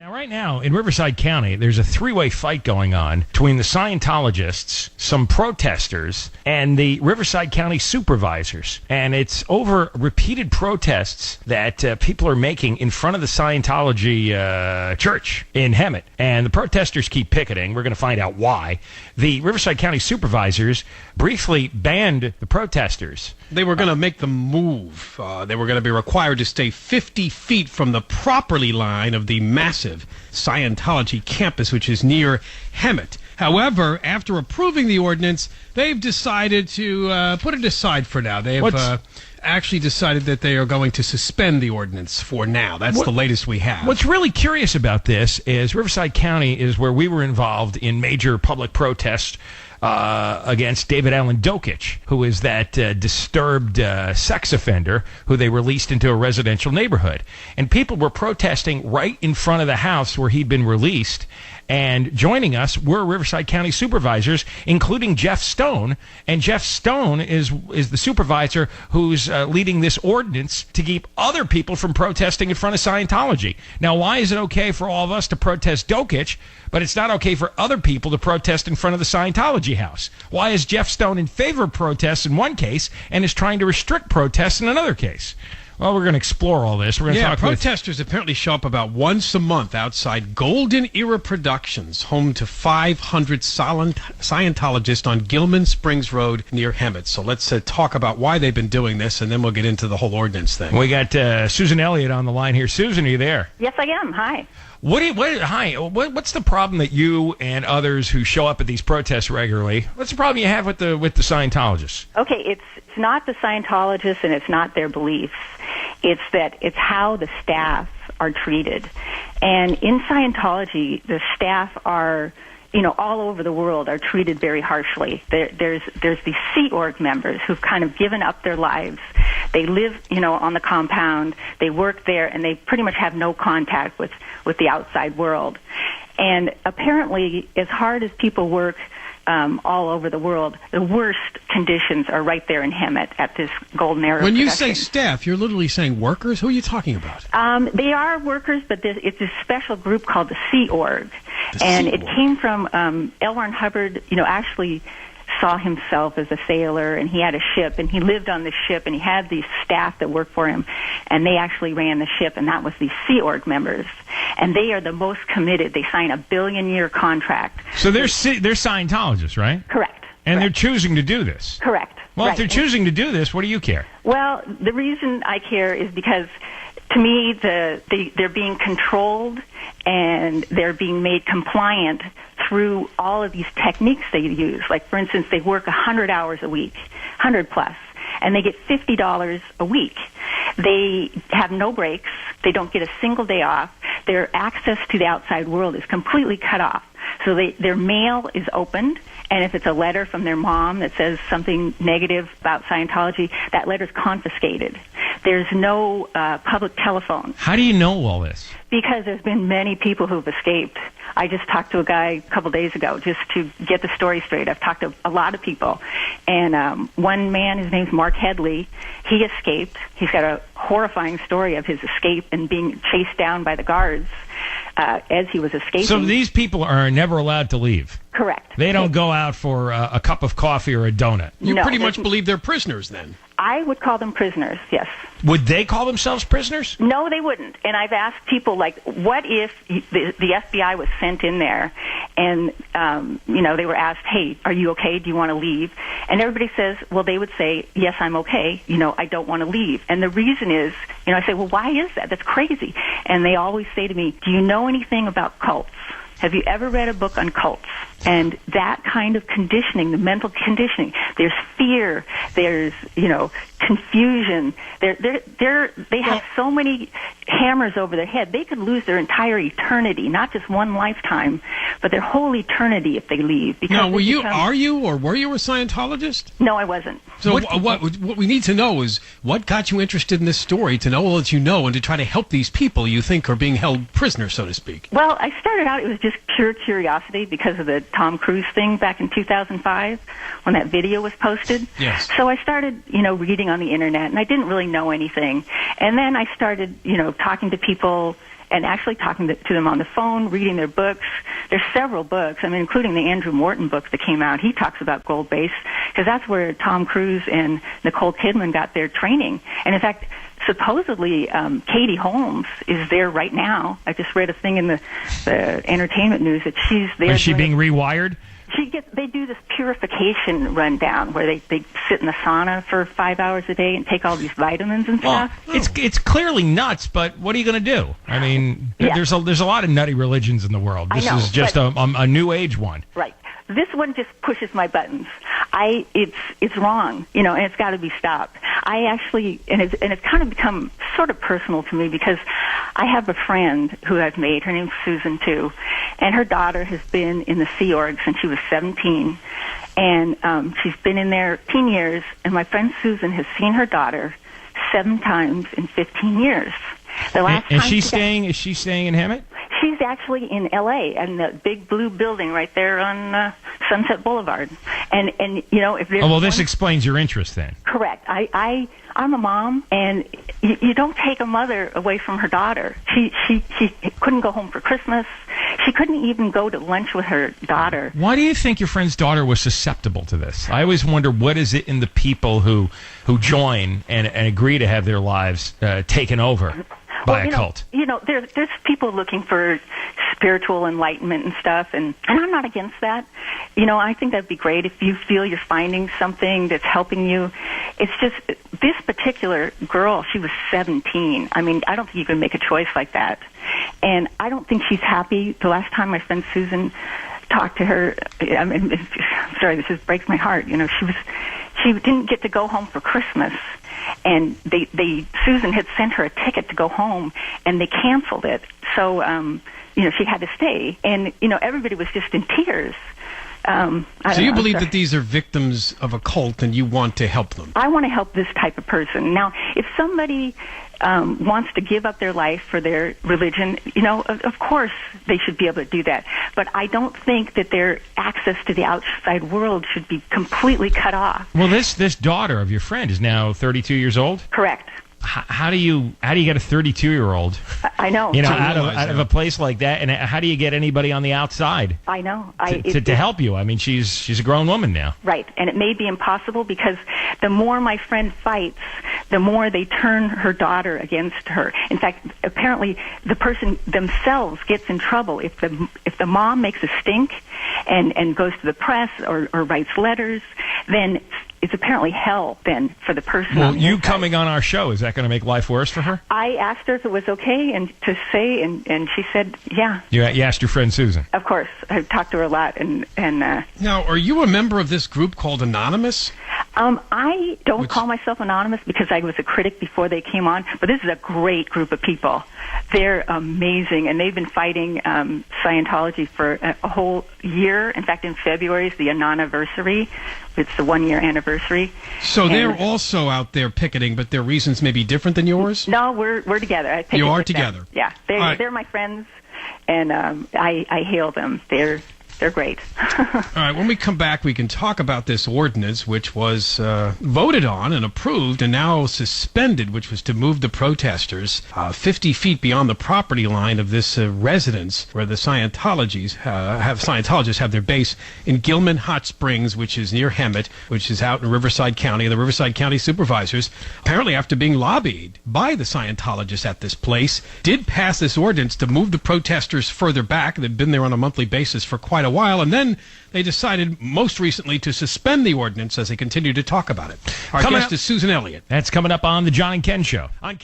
Now, right now, in Riverside County, there's a three-way fight going on between the Scientologists, some protesters, and the Riverside County Supervisors. And it's over repeated protests that people are making in front of the Scientology church in Hemet. And the protesters keep picketing. We're going to find out why. The Riverside County Supervisors briefly banned the protesters. They were going to make the move. They were going to be required to stay 50 feet from the property line of the massive Scientology campus, which is near Hemet. However, after approving the ordinance, they've decided to put it aside for now. They have actually decided that they are going to suspend the ordinance for now. That's the latest we have. What's really curious about this is Riverside County is where we were involved in major public protests against David Allen Dokich, who is that disturbed sex offender who they released into a residential neighborhood. And people were protesting right in front of the house where he'd been released. And joining us were Riverside County supervisors, including Jeff Stone. And Jeff Stone is the supervisor who's leading this ordinance to keep other people from protesting in front of Scientology. Now, why is it okay for all of us to protest Dokich, but it's not okay for other people to protest in front of the Scientology house? Why is Jeff Stone in favor of protests in one case and is trying to restrict protests in another case? Well, we're going to explore all this. We're going to talk protesters apparently show up about once a month outside Golden Era Productions, home to 500 Scientologists on Gilman Springs Road near Hemet. So let's talk about why they've been doing this, and then we'll get into the whole ordinance thing. We got Susan Elliott on the line here. Susan, are you there? Yes, I am. Hi. What's the problem that you and others who show up at these protests regularly, what's the problem you have with the Scientologists? Okay, it's not the Scientologists and it's not their beliefs. It's how the staff are treated. And in Scientology, the staff are, all over the world are treated very harshly. There's these Sea Org members who've kind of given up their lives. They live, on the compound. They work there, and they pretty much have no contact with the outside world. And apparently, as hard as people work all over the world, the worst conditions are right there in Hemet at this Golden Era. When you say staff, you're literally saying workers? Who are you talking about? They are workers, but it's a special group called the Sea Org. It came from L. Ron Hubbard, actually saw himself as a sailor, and he had a ship, and he lived on the ship, and he had these staff that worked for him, and they actually ran the ship, and that was the Sea Org members. And they are the most committed. They sign a billion-year contract. So they're Scientologists, right? Correct. And they're choosing to do this. Correct. Well, if they're choosing to do this, what do you care? Well, the reason I care is because, to me, they're being controlled and they're being made compliant through all of these techniques they use. Like, for instance, they work 100 hours a week, 100 plus, and they get $50 a week. They have no breaks. They don't get a single day off. Their access to the outside world is completely cut off. So their mail is opened, and if it's a letter from their mom that says something negative about Scientology, that letter's confiscated. There's no public telephone. How do you know all this? Because there's been many people who've escaped. I just talked to a guy a couple days ago just to get the story straight. I've talked to a lot of people. And one man, his name's Mark Headley, he escaped. He's got a horrifying story of his escape and being chased down by the guards as he was escaping. So these people are never allowed to leave? Correct. They don't go out for a cup of coffee or a donut? You pretty much believe they're prisoners then? I would call them prisoners, yes. Would they call themselves prisoners? No, they wouldn't. And I've asked people, like, what if the FBI was sent in there and, they were asked, hey, are you okay? Do you want to leave? And everybody says, well, they would say, yes, I'm okay. I don't want to leave. And the reason is, I say, well, why is that? That's crazy. And they always say to me, do you know anything about cults? Have you ever read a book on cults? And that kind of conditioning, the mental conditioning, there's fear, there's, confusion. They have so many hammers over their head. They could lose their entire eternity, not just one lifetime, but their whole eternity if they leave. Because now, were you a Scientologist? No, I wasn't. So what we need to know is what got you interested in this story, to know all that you know and to try to help these people you think are being held prisoners, so to speak. Well, I started out, it was just pure curiosity because of the Tom Cruise thing back in 2005 when that video was posted. Yes. So I started, reading on the internet, and I didn't really know anything. And then I started, talking to people and actually talking to them on the phone, reading their books. There's several books, I mean, including the Andrew Morton book that came out. He talks about gold base because that's where Tom Cruise and Nicole Kidman got their training. And in fact, supposedly Katie Holmes is there right now. I just read a thing in the entertainment news that she's there. Is she being rewired? They do this purification rundown where they sit in the sauna for 5 hours a day and take all these vitamins and stuff. It's clearly nuts, but what are you going to do? I mean, there's a lot of nutty religions in the world. This is just a new age one. Right. This one just pushes my buttons. It's wrong, and it's got to be stopped. I actually, and it's kind of become sort of personal to me because I have a friend who I've made. Her name's Susan too, and her daughter has been in the Sea Org since she was 17, and she's been in there 15 years. And my friend Susan has seen her daughter 7 times in 15 years. The last time is she staying in Hemet? She's actually in L.A. in the big blue building right there on Sunset Boulevard. And if there's this explains your interest then. Correct. I'm a mom, and you don't take a mother away from her daughter. She couldn't go home for Christmas. She couldn't even go to lunch with her daughter. Why do you think your friend's daughter was susceptible to this? I always wonder, what is it in the people who join and agree to have their lives taken over by a cult? There's people looking for spiritual enlightenment and stuff, and I'm not against that. I think that'd be great if you feel you're finding something that's helping you. It's just this particular girl, she was 17. I mean, I don't think you can make a choice like that. And I don't think she's happy. The last time my friend Susan talked to her, I mean, sorry, this just breaks my heart. She didn't get to go home for Christmas. And Susan had sent her a ticket to go home, and they canceled it. So, she had to stay. And, everybody was just in tears. So you believe that these are victims of a cult and you want to help them? I want to help this type of person. Now, if somebody wants to give up their life for their religion, of course they should be able to do that. But I don't think that their access to the outside world should be completely cut off. Well, this daughter of your friend is now 32 years old? Correct. How do you get a 32-year-old? I know. Out of a place like that, and how do you get anybody on the outside? I know. To help you. I mean, she's a grown woman now. Right, and it may be impossible because the more my friend fights, the more they turn her daughter against her. In fact, apparently the person themselves gets in trouble if the mom makes a stink and goes to the press or writes letters, then it's apparently hell then for the person. Well, you coming on our show, is that going to make life worse for her? I asked her if it was okay and to say, and she said, yeah. You asked your friend Susan? Of course. I've talked to her a lot. And now, are you a member of this group called Anonymous? I don't call myself anonymous because I was a critic before they came on, but this is a great group of people. They're amazing, and they've been fighting Scientology for a whole year. In fact, in February is the Anoniversary. It's the 1-year anniversary. So they're also out there picketing, but their reasons may be different than yours? No, we're together. You are together? Yeah, they're my friends, and I hail them. They're great. All right, when we come back, we can talk about this ordinance, which was voted on and approved and now suspended, which was to move the protesters 50 feet beyond the property line of this residence where the Scientologists have their base in Gilman Hot Springs, which is near Hemet, which is out in Riverside County. And the Riverside County Supervisors, apparently after being lobbied by the Scientologists at this place, did pass this ordinance to move the protesters further back. They've been there on a monthly basis for quite a while, and then they decided most recently to suspend the ordinance as they continue to talk about it. Our guest is Susan Elliott. That's coming up on the John and Ken Show. On